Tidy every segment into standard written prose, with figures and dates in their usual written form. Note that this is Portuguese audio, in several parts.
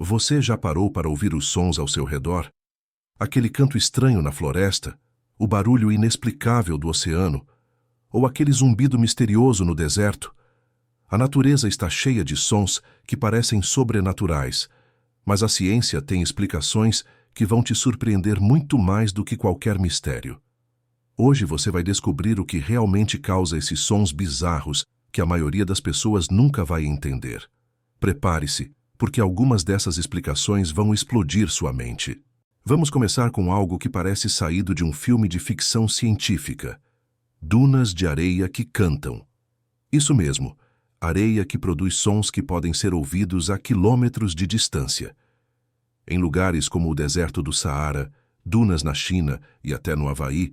Você já parou para ouvir os sons ao seu redor? Aquele canto estranho na floresta, o barulho inexplicável do oceano, ou aquele zumbido misterioso no deserto? A natureza está cheia de sons que parecem sobrenaturais, mas a ciência tem explicações que vão te surpreender muito mais do que qualquer mistério. Hoje você vai descobrir o que realmente causa esses sons bizarros que a maioria das pessoas nunca vai entender. Prepare-se, porque algumas dessas explicações vão explodir sua mente. Vamos começar com algo que parece saído de um filme de ficção científica. Dunas de areia que cantam. Isso mesmo, areia que produz sons que podem ser ouvidos a quilômetros de distância. Em lugares como o deserto do Saara, dunas na China e até no Havaí,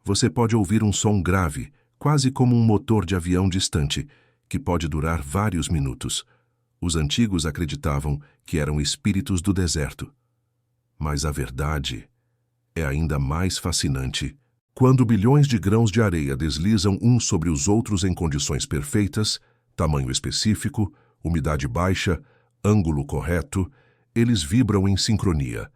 você pode ouvir um som grave, quase como um motor de avião distante, que pode durar vários minutos. Os antigos acreditavam que eram espíritos do deserto. Mas a verdade é ainda mais fascinante. Quando bilhões de grãos de areia deslizam uns sobre os outros em condições perfeitas, tamanho específico, umidade baixa, ângulo correto, eles vibram em sincronia.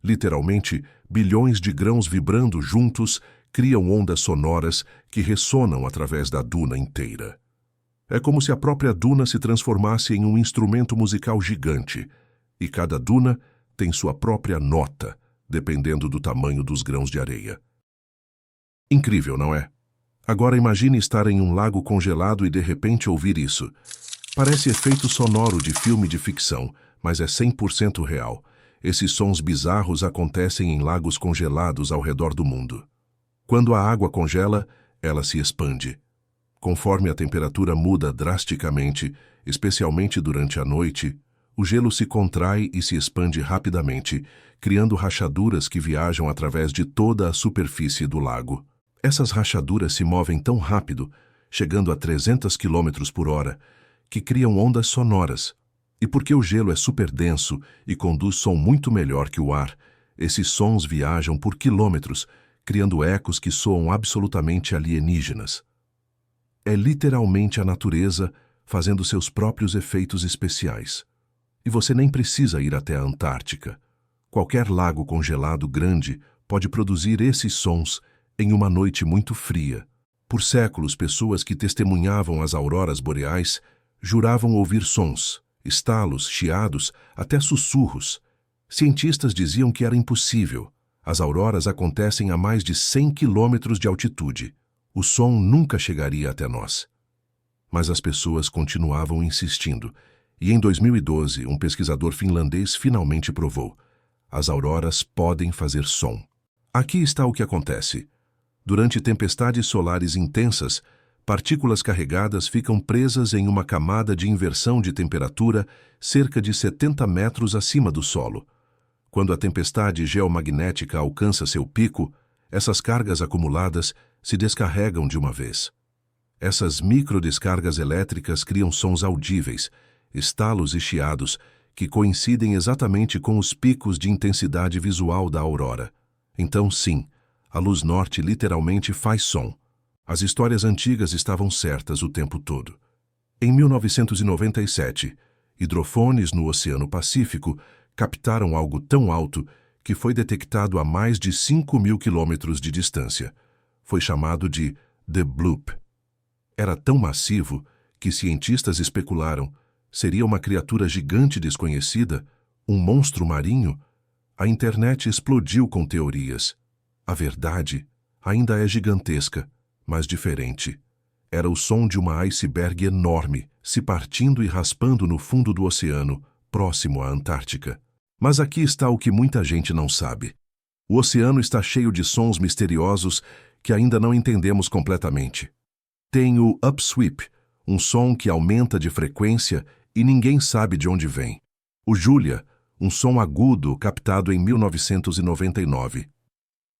Literalmente, bilhões de grãos vibrando juntos criam ondas sonoras que ressonam através da duna inteira. É como se a própria duna se transformasse em um instrumento musical gigante, e cada duna tem sua própria nota, dependendo do tamanho dos grãos de areia. Incrível, não é? Agora imagine estar em um lago congelado e de repente ouvir isso. Parece efeito sonoro de filme de ficção, mas é 100% real. Esses sons bizarros acontecem em lagos congelados ao redor do mundo. Quando a água congela, ela se expande. Conforme a temperatura muda drasticamente, especialmente durante a noite, o gelo se contrai e se expande rapidamente, criando rachaduras que viajam através de toda a superfície do lago. Essas rachaduras se movem tão rápido, chegando a 300 km por hora, que criam ondas sonoras. E porque o gelo é super denso e conduz som muito melhor que o ar, esses sons viajam por quilômetros, criando ecos que soam absolutamente alienígenas. É literalmente a natureza fazendo seus próprios efeitos especiais. E você nem precisa ir até a Antártica. Qualquer lago congelado grande pode produzir esses sons em uma noite muito fria. Por séculos, pessoas que testemunhavam as auroras boreais juravam ouvir sons, estalos, chiados, até sussurros. Cientistas diziam que era impossível. As auroras acontecem a mais de 100 quilômetros de altitude. O som nunca chegaria até nós. Mas as pessoas continuavam insistindo, e em 2012 um pesquisador finlandês finalmente provou: as auroras podem fazer som. Aqui está o que acontece. Durante tempestades solares intensas, partículas carregadas ficam presas em uma camada de inversão de temperatura cerca de 70 metros acima do solo. Quando a tempestade geomagnética alcança seu pico, essas cargas acumuladas se descarregam de uma vez. Essas microdescargas elétricas criam sons audíveis, estalos e chiados, que coincidem exatamente com os picos de intensidade visual da aurora. Então, sim, a luz norte literalmente faz som. As histórias antigas estavam certas o tempo todo. Em 1997, hidrofones no Oceano Pacífico captaram algo tão alto que foi detectado a mais de 5.000 quilômetros de distância. Foi chamado de The Bloop. Era tão massivo que cientistas especularam: seria uma criatura gigante desconhecida? Um monstro marinho? A internet explodiu com teorias. A verdade ainda é gigantesca, mas diferente. Era o som de uma iceberg enorme, se partindo e raspando no fundo do oceano, próximo à Antártica. Mas aqui está o que muita gente não sabe. O oceano está cheio de sons misteriosos que ainda não entendemos completamente. Tem o upsweep, um som que aumenta de frequência e ninguém sabe de onde vem. O Julia, um som agudo captado em 1999.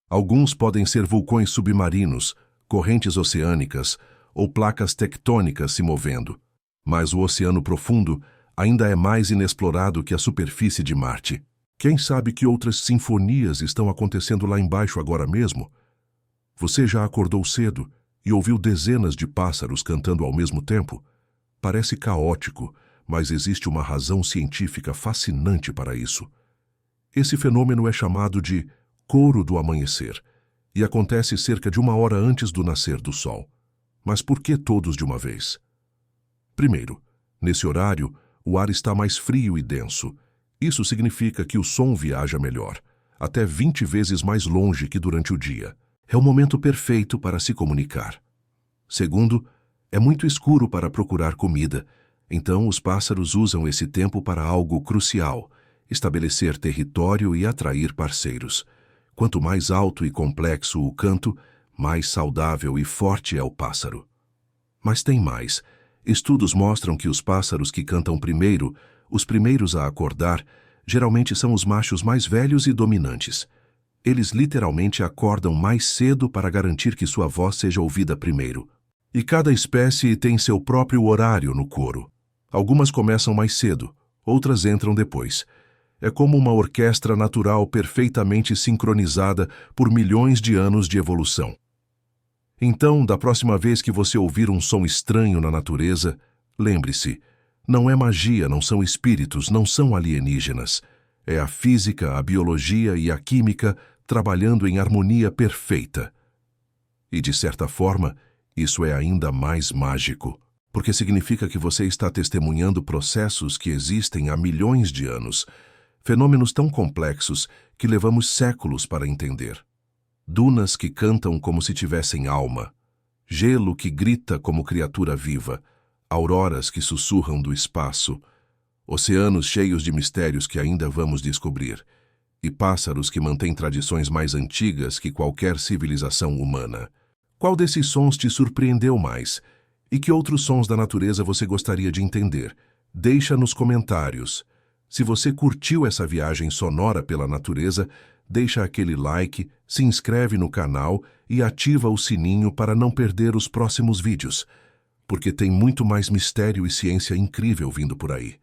Alguns podem ser vulcões submarinos, correntes oceânicas ou placas tectônicas se movendo. Mas o oceano profundo ainda é mais inexplorado que a superfície de Marte. Quem sabe que outras sinfonias estão acontecendo lá embaixo agora mesmo? Você já acordou cedo e ouviu dezenas de pássaros cantando ao mesmo tempo? Parece caótico, mas existe uma razão científica fascinante para isso. Esse fenômeno é chamado de coro do amanhecer e acontece cerca de 1 hora antes do nascer do sol. Mas por que todos de uma vez? Primeiro, nesse horário, o ar está mais frio e denso. Isso significa que o som viaja melhor, até 20 vezes mais longe que durante o dia. É o momento perfeito para se comunicar. Segundo, é muito escuro para procurar comida, então os pássaros usam esse tempo para algo crucial: estabelecer território e atrair parceiros. Quanto mais alto e complexo o canto, mais saudável e forte é o pássaro. Mas tem mais. Estudos mostram que os pássaros que cantam primeiro, os primeiros a acordar, geralmente são os machos mais velhos e dominantes. Eles literalmente acordam mais cedo para garantir que sua voz seja ouvida primeiro. E cada espécie tem seu próprio horário no coro. Algumas começam mais cedo, outras entram depois. É como uma orquestra natural perfeitamente sincronizada por milhões de anos de evolução. Então, da próxima vez que você ouvir um som estranho na natureza, lembre-se, não é magia, não são espíritos, não são alienígenas. É a física, a biologia e a química trabalhando em harmonia perfeita. E, de certa forma, isso é ainda mais mágico, porque significa que você está testemunhando processos que existem há milhões de anos, fenômenos tão complexos que levamos séculos para entender. Dunas que cantam como se tivessem alma, gelo que grita como criatura viva, auroras que sussurram do espaço, oceanos cheios de mistérios que ainda vamos descobrir, e pássaros que mantêm tradições mais antigas que qualquer civilização humana. Qual desses sons te surpreendeu mais? E que outros sons da natureza você gostaria de entender? Deixa nos comentários. Se você curtiu essa viagem sonora pela natureza, deixa aquele like, se inscreve no canal e ativa o sininho para não perder os próximos vídeos, porque tem muito mais mistério e ciência incrível vindo por aí.